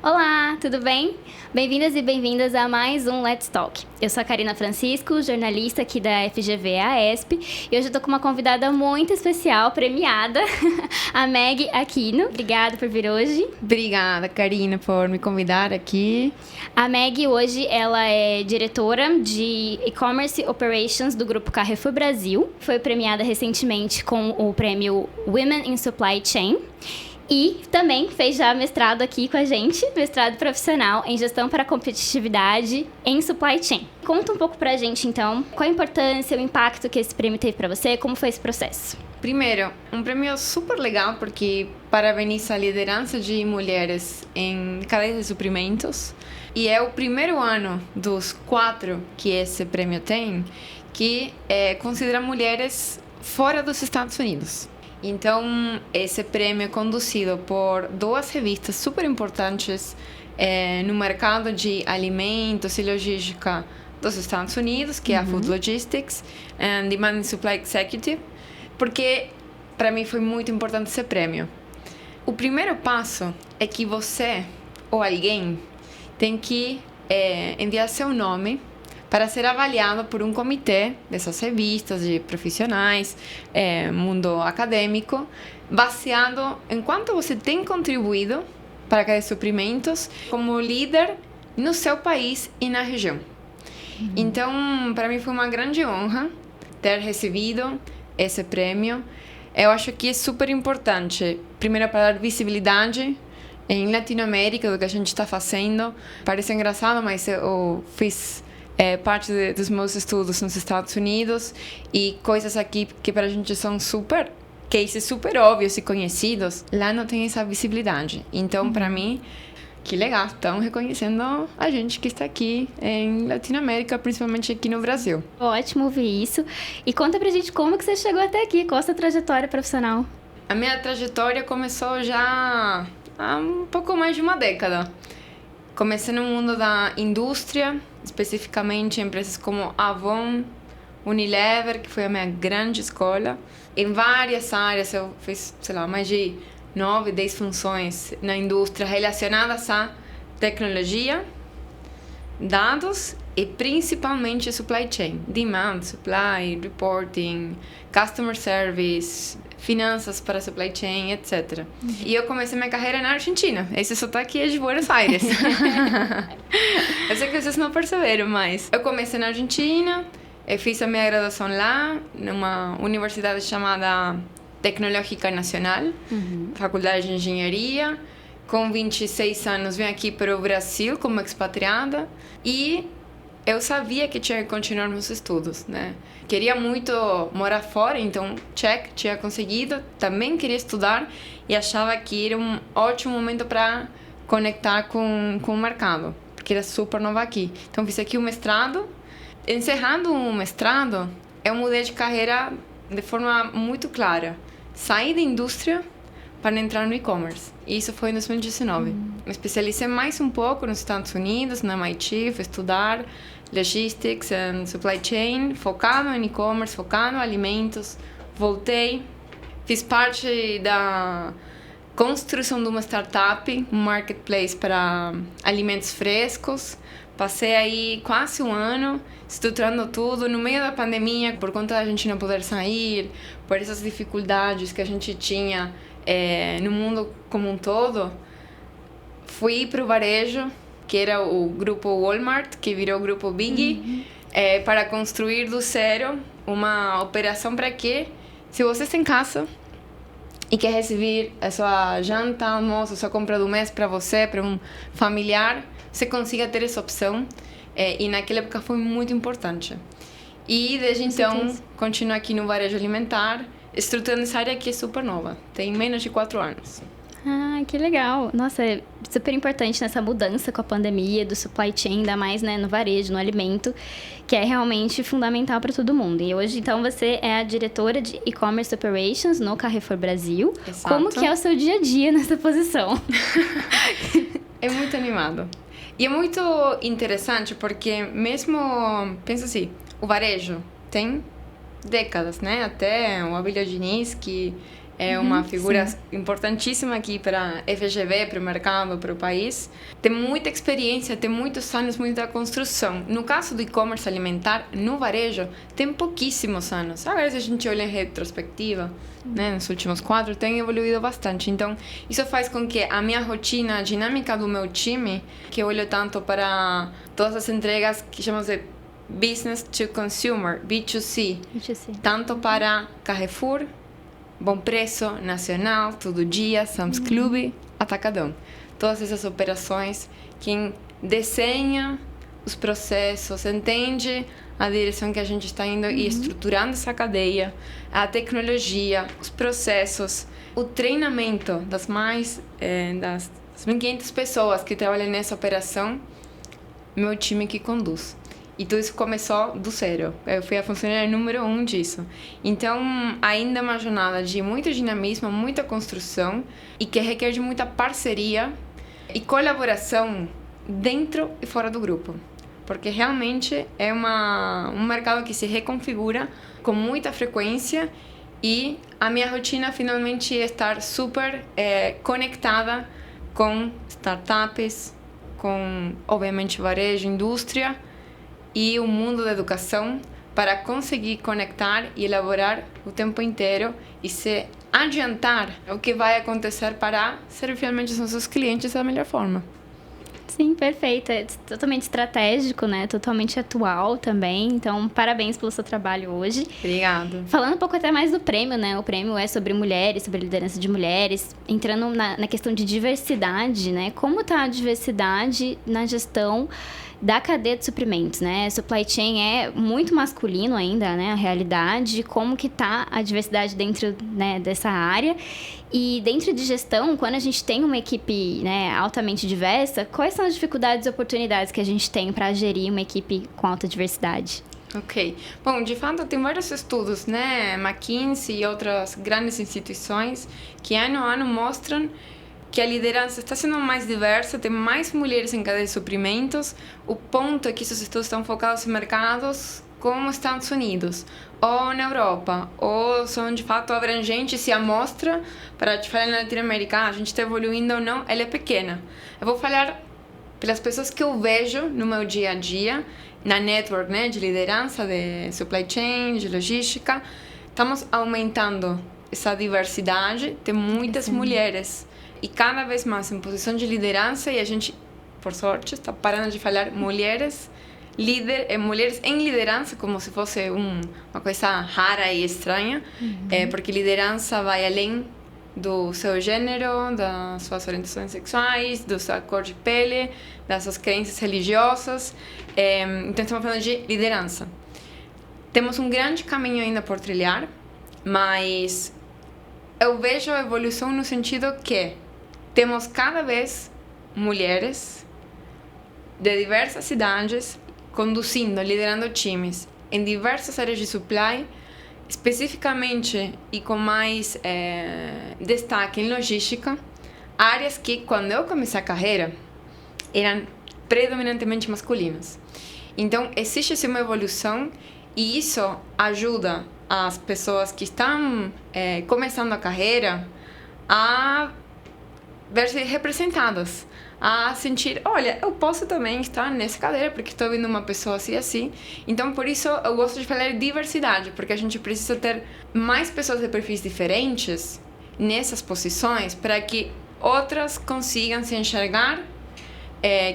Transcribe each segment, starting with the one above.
Olá, tudo bem? Bem-vindas e bem-vindas a mais um Let's Talk. Eu sou a Karina Francisco, jornalista aqui da FGV AESP, e hoje eu tô com uma convidada muito especial, premiada, a Meg Aquino. Obrigada por vir hoje. Obrigada, Karina, por me convidar aqui. A Meg hoje ela é diretora de E-Commerce Operations do Grupo Carrefour Brasil. Foi premiada recentemente com o prêmio Women in Supply Chain. E também fez já mestrado aqui com a gente, mestrado profissional em gestão para competitividade em supply chain. Conta um pouco pra gente, então, qual a importância, o impacto que esse prêmio teve para você, como foi esse processo? Primeiro, um prêmio super legal porque parabeniza a liderança de mulheres em cadeia de suprimentos. E é o primeiro ano dos 4 que esse prêmio tem que considera mulheres fora dos Estados Unidos. Então, esse prêmio é conduzido por 2 revistas super importantes no mercado de alimentos e logística dos Estados Unidos, que é a Food Logistics and Demand and Supply Executive, porque para mim foi muito importante esse prêmio. O primeiro passo é que você ou alguém tem que enviar seu nome para ser avaliado por um comitê dessas revistas de profissionais, mundo acadêmico, baseado em quanto você tem contribuído para a cadeia de suprimentos como líder no seu país e na região. Então, para mim foi uma grande honra ter recebido esse prêmio. Eu acho que é super importante, primeiro para dar visibilidade em Latinoamérica do que a gente está fazendo. Parece engraçado, mas eu fiz parte dos meus estudos nos Estados Unidos e coisas aqui que para a gente são super cases super óbvios e conhecidos, lá não tem essa visibilidade. Então, para mim, que legal, estão reconhecendo a gente que está aqui em Latinoamérica, principalmente aqui no Brasil. Ótimo ouvir isso. E conta pra gente como que você chegou até aqui, qual a sua trajetória profissional? A minha trajetória começou já há um pouco mais de uma década. Comecei no mundo da indústria, especificamente em empresas como Avon, Unilever, que foi a minha grande escola. Em várias áreas, eu fiz, mais de 9, 10 funções na indústria relacionadas à tecnologia, dados e principalmente supply chain. Demand, supply, reporting, customer service, finanças para supply chain, etc. E eu comecei minha carreira na Argentina. Esse sotaque é de Buenos Aires. Eu sei que vocês não perceberam, mas eu comecei na Argentina, eu fiz a minha graduação lá, numa universidade chamada Tecnológica Nacional, Faculdade de Engenharia. Com 26 anos, vim aqui para o Brasil como expatriada e eu sabia que tinha que continuar meus estudos, né? Queria muito morar fora, então, tinha conseguido. Também queria estudar e achava que era um ótimo momento para conectar com o mercado, porque era super nova aqui. Então, fiz aqui o mestrado. Encerrando o mestrado, eu mudei de carreira de forma muito clara. Saí da indústria para entrar no e-commerce. Isso foi em 2019. Me especializei mais um pouco nos Estados Unidos, na MIT, fui estudar Logistics and Supply Chain, focado em e-commerce, focado em alimentos. Voltei, fiz parte da construção de uma startup, um marketplace para alimentos frescos. Passei aí quase um ano estruturando tudo no meio da pandemia, por conta da gente não poder sair, por essas dificuldades que a gente tinha no mundo como um todo. Fui para o varejo, que era o grupo Walmart, que virou o grupo Big, para construir do zero uma operação para que, se você está em casa e quer receber a sua janta, almoço, a sua compra do mês para você, para um familiar, você consiga ter essa opção. E naquela época foi muito importante. E desde então, continuo aqui no varejo alimentar, estruturando essa área que é super nova. Tem menos de 4 anos. Ah, que legal. Nossa, é super importante nessa mudança com a pandemia do supply chain, ainda mais, né, no varejo, no alimento, que é realmente fundamental para todo mundo. E hoje, então, você é a diretora de E-Commerce Operations no Carrefour Brasil. Exato. Como que é o seu dia a dia nessa posição? É muito animado. E é muito interessante porque mesmo, pensa assim, o varejo tem décadas, né? Até o Abílio Diniz, que é uma figura importantíssima aqui para a FGV, para o mercado, para o país. Tem muita experiência, tem muitos anos, muita construção. No caso do e-commerce alimentar, no varejo, tem pouquíssimos anos. Agora, se a gente olha em retrospectiva, né, nos últimos 4, tem evoluído bastante. Então, isso faz com que a minha rotina, a dinâmica do meu time, que eu olho tanto para todas as entregas que chamamos de Business to Consumer, B2C, tanto para Carrefour, Bom Preço, Nacional, Todo Dia, Sam's Club, Atacadão. Todas essas operações, quem desenha os processos, entende a direção que a gente está indo e estruturando essa cadeia, a tecnologia, os processos, o treinamento das 1.500 pessoas que trabalham nessa operação, meu time que conduz. E tudo isso começou do zero. Eu fui a funcionária número 1 disso. Então, ainda é uma jornada de muito dinamismo, muita construção e que requer de muita parceria e colaboração dentro e fora do grupo. Porque realmente é um mercado que se reconfigura com muita frequência e a minha rotina finalmente é estar super conectada com startups, com, obviamente, varejo, indústria, e o mundo da educação para conseguir conectar e elaborar o tempo inteiro e se adiantar o que vai acontecer para servir finalmente os nossos clientes da melhor forma. Sim, perfeito. É totalmente estratégico, né? Totalmente atual também. Então, parabéns pelo seu trabalho hoje. Obrigada. Falando um pouco até mais do prêmio, né? O prêmio é sobre mulheres, sobre liderança de mulheres. Entrando na questão de diversidade, né? Como está a diversidade na gestão da cadeia de suprimentos, né? Supply chain é muito masculino ainda, né? A realidade, como que tá a diversidade dentro, né, dessa área. E dentro de gestão, quando a gente tem uma equipe, né, altamente diversa, quais são as dificuldades e oportunidades que a gente tem para gerir uma equipe com alta diversidade? Ok. Bom, de fato, tem vários estudos, né? McKinsey e outras grandes instituições que ano a ano mostram que a liderança está sendo mais diversa, tem mais mulheres em cadeia de suprimentos. O ponto é que esses estudos estão focados em mercados como os Estados Unidos ou na Europa, ou são de fato abrangentes. Se a amostra, para te falar na Latinoamérica, a gente está evoluindo ou não, ela é pequena. Eu vou falar pelas pessoas que eu vejo no meu dia a dia, na network, né, de liderança, de supply chain, de logística. Estamos aumentando essa diversidade, tem muitas mulheres. E cada vez mais em posição de liderança, e a gente, por sorte, está parando de falar mulheres em liderança como se fosse uma coisa rara e estranha, porque liderança vai além do seu gênero, das suas orientações sexuais, da sua cor de pele, das suas crenças religiosas. Então, estamos falando de liderança. Temos um grande caminho ainda por trilhar, mas eu vejo a evolução no sentido que temos cada vez mulheres de diversas cidades conduzindo, liderando times em diversas áreas de supply, especificamente e com mais destaque em logística, áreas que, quando eu comecei a carreira, eram predominantemente masculinas. Então, existe uma evolução e isso ajuda as pessoas que estão começando a carreira a ver-se representadas, a sentir, olha, eu posso também estar nessa cadeira porque estou vendo uma pessoa assim assim. Então, por isso eu gosto de falar de diversidade, porque a gente precisa ter mais pessoas de perfis diferentes nessas posições para que outras consigam se enxergar,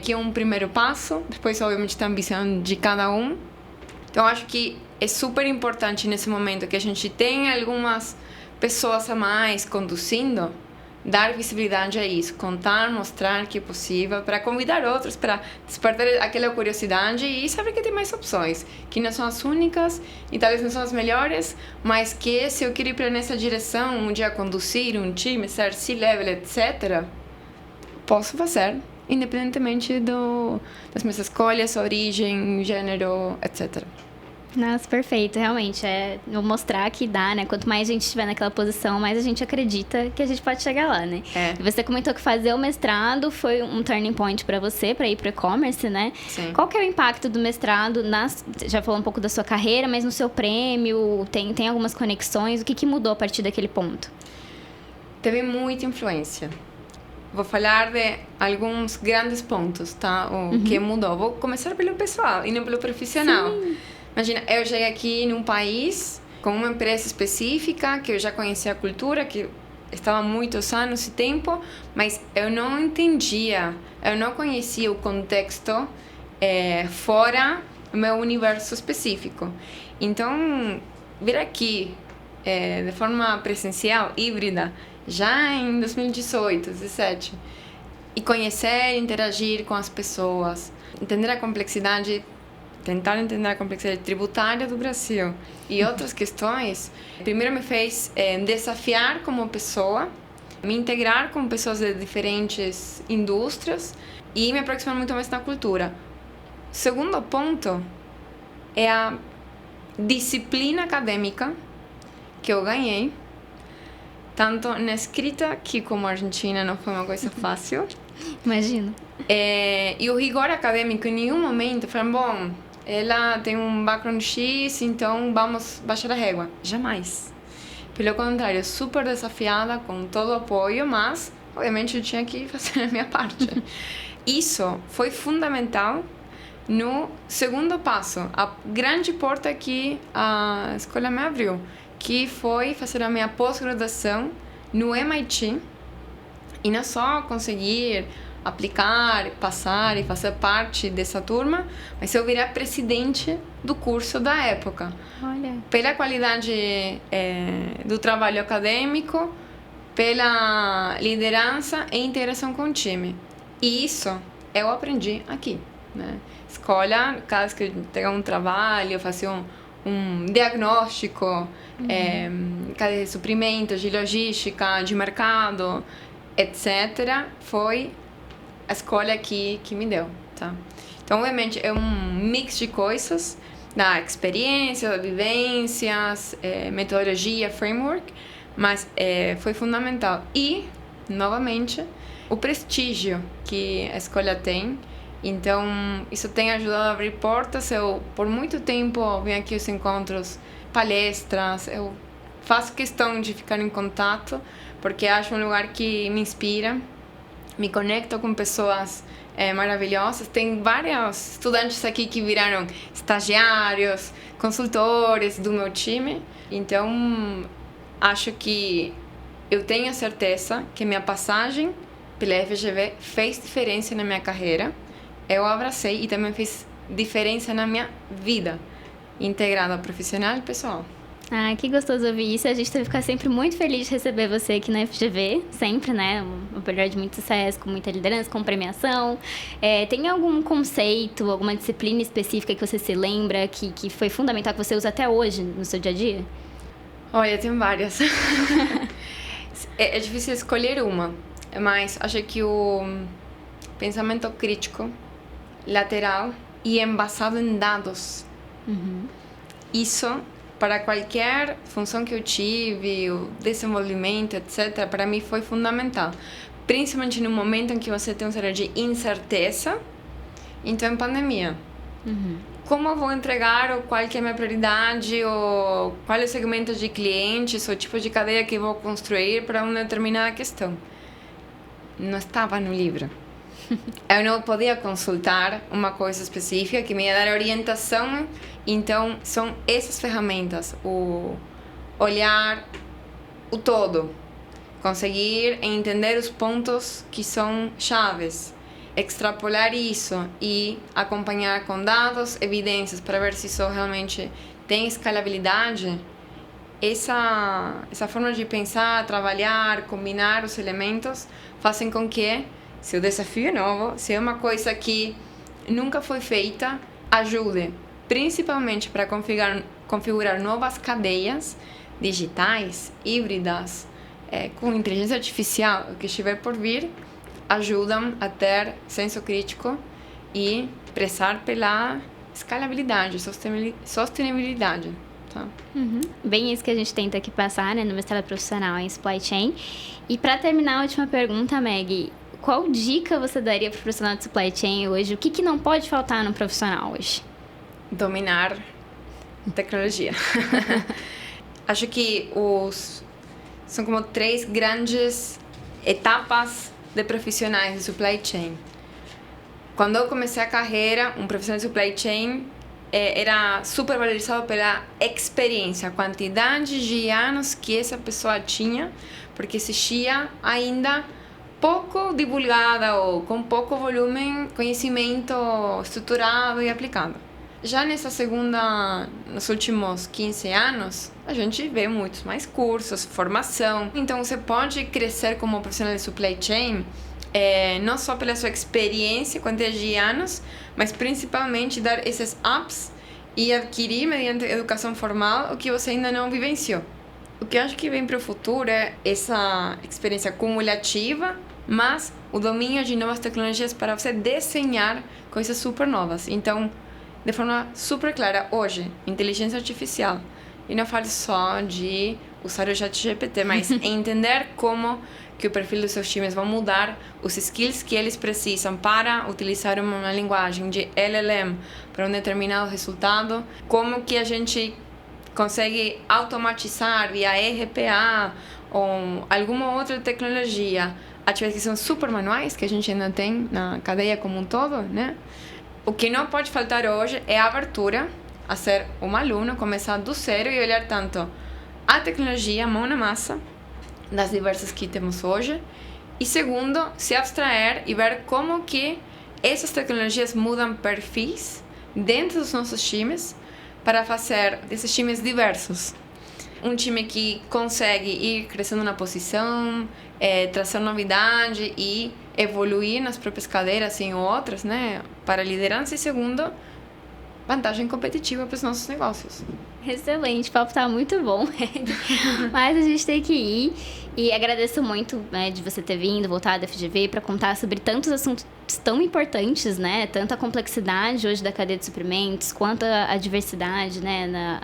que é um primeiro passo. Depois, obviamente, tem a ambição de cada um. Então, acho que é super importante nesse momento que a gente tenha algumas pessoas a mais conduzindo, dar visibilidade a isso, contar, mostrar que é possível, para convidar outros, para despertar aquela curiosidade e saber que tem mais opções, que não são as únicas e talvez não são as melhores, mas que se eu quero ir para nessa direção, um dia conduzir um time, ser C-level, etc., posso fazer, independentemente das minhas escolhas, origem, gênero, etc. Nossa, perfeito, realmente. Eu mostrar que dá, né? Quanto mais a gente estiver naquela posição, mais a gente acredita que a gente pode chegar lá, né? E você comentou que fazer o mestrado foi um turning point pra você, pra ir pro e-commerce, né? Sim. Qual que é o impacto do mestrado? Já falou um pouco da sua carreira, mas no seu prêmio, tem algumas conexões? O que mudou a partir daquele ponto? Teve muita influência. Vou falar de alguns grandes pontos, tá? O que mudou. Vou começar pelo pessoal e não pelo profissional. Sim. Imagina, eu cheguei aqui num país com uma empresa específica, que eu já conhecia a cultura, que estava há muitos anos e tempo, mas eu não entendia, eu não conhecia o contexto fora do meu universo específico. Então, vir aqui de forma presencial, híbrida, já em 2018, 2017, e conhecer, interagir com as pessoas, entender a complexidade, tentar entender a complexidade tributária do Brasil e outras questões, primeiro me fez desafiar como pessoa, me integrar com pessoas de diferentes indústrias e me aproximar muito mais da cultura. Segundo ponto é a disciplina acadêmica que eu ganhei, tanto na escrita, que como Argentina não foi uma coisa fácil. Imagino. E o rigor acadêmico, em nenhum momento falaram, bom, ela tem um background X, então vamos baixar a régua. Jamais. Pelo contrário, super desafiada, com todo o apoio, mas, obviamente, eu tinha que fazer a minha parte. Isso foi fundamental no segundo passo, a grande porta que a escola me abriu, que foi fazer a minha pós-graduação no MIT, e não só conseguir aplicar, passar e fazer parte dessa turma, mas eu virei presidente do curso da época. Olha. Pela qualidade do trabalho acadêmico, pela liderança e interação com o time. E isso eu aprendi aqui, né? Escola, cada vez que eu pegava um trabalho, eu fazia um diagnóstico, de suprimentos, de logística, de mercado, etc. Foi a escola que me deu, tá? Então, obviamente, é um mix de coisas, da experiência, vivências, metodologia, framework, mas foi fundamental. E, novamente, o prestígio que a escola tem. Então, isso tem ajudado a abrir portas. Eu, por muito tempo, venho aqui aos encontros, palestras, eu faço questão de ficar em contato, porque acho um lugar que me inspira, me conecto com pessoas maravilhosas. Tem vários estudantes aqui que viraram estagiários, consultores do meu time. Então, acho que eu tenho certeza que minha passagem pela FGV fez diferença na minha carreira. Eu abracei e também fez diferença na minha vida, integrada profissional e pessoal. Ah, que gostoso ouvir isso. A gente deve ficar sempre muito feliz de receber você aqui na FGV, sempre, né? Um projeto de muito sucesso, com muita liderança, com premiação. Tem algum conceito, alguma disciplina específica que você se lembra, que foi fundamental, que você usa até hoje no seu dia a dia? Olha, tem várias. É difícil escolher uma, mas acho que o pensamento crítico, lateral e embasado em dados. Isso, para qualquer função que eu tive, o desenvolvimento, etc., para mim foi fundamental. Principalmente no momento em que você tem um cenário de incerteza, então em pandemia. Como eu vou entregar, ou qual que é a minha prioridade, ou qual é o segmento de clientes, ou tipo de cadeia que eu vou construir para uma determinada questão. Não estava no livro. Eu não podia consultar uma coisa específica que me ia dar orientação. Então, são essas ferramentas, o olhar o todo, conseguir entender os pontos que são chaves, extrapolar isso e acompanhar com dados, evidências, para ver se isso realmente tem escalabilidade. Essa forma de pensar, trabalhar, combinar os elementos, fazem com que, se o desafio é novo, se é uma coisa que nunca foi feita, ajude, principalmente para configurar novas cadeias digitais, híbridas, com inteligência artificial, o que estiver por vir, ajudam a ter senso crítico e prezar pela escalabilidade, sustentabilidade. Tá? Bem isso que a gente tenta aqui passar, né, no mestrado profissional em Supply Chain. E para terminar, a última pergunta, Meg, qual dica você daria para o profissional de Supply Chain hoje? O que não pode faltar no profissional hoje? Dominar tecnologia. Acho que são como 3 grandes etapas de profissionais de Supply Chain. Quando eu comecei a carreira, um profissional de Supply Chain era super valorizado pela experiência, a quantidade de anos que essa pessoa tinha, porque existia ainda pouco divulgada ou com pouco volume, conhecimento estruturado e aplicado. Já nos últimos 15 anos, a gente vê muitos mais cursos, formação. Então, você pode crescer como profissional de supply chain, não só pela sua experiência, quantidade de anos, mas principalmente dar esses ups e adquirir, mediante educação formal, o que você ainda não vivenciou. O que eu acho que vem para o futuro é essa experiência cumulativa, mas o domínio de novas tecnologias para você desenhar coisas super novas. Então, de forma super clara, hoje, inteligência artificial. E não falo só de usar o ChatGPT, mas entender como que o perfil dos seus times vão mudar, os skills que eles precisam para utilizar uma linguagem de LLM para um determinado resultado, como que a gente consegue automatizar via RPA ou alguma outra tecnologia atividades que são super manuais, que a gente ainda tem na cadeia como um todo, né? O que não pode faltar hoje é a abertura a ser um aluno, começar do zero e olhar tanto a tecnologia, mão na massa, das diversas que temos hoje. E segundo, se abstrair e ver como que essas tecnologias mudam perfis dentro dos nossos times para fazer desses times diversos. Um time que consegue ir crescendo na posição, trazer novidade e evoluir nas próprias cadeiras em outras, né, para a liderança. E segundo, vantagem competitiva para os nossos negócios. Excelente, o papo tá muito bom, mas a gente tem que ir. E agradeço muito, né, de você ter vindo, voltado da FGV para contar sobre tantos assuntos tão importantes, né? Tanto a complexidade hoje da cadeia de suprimentos, quanto a diversidade, né,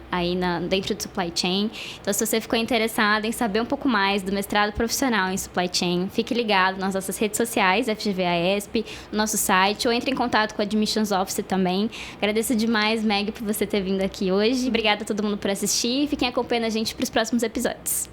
dentro do supply chain. Então, se você ficou interessado em saber um pouco mais do mestrado profissional em supply chain, fique ligado nas nossas redes sociais, FGV-AESP, no nosso site, ou entre em contato com a Admissions Office também. Agradeço demais, Meg, por você ter vindo aqui hoje. Obrigada a todo mundo por assistir. Fiquem acompanhando a gente para os próximos episódios.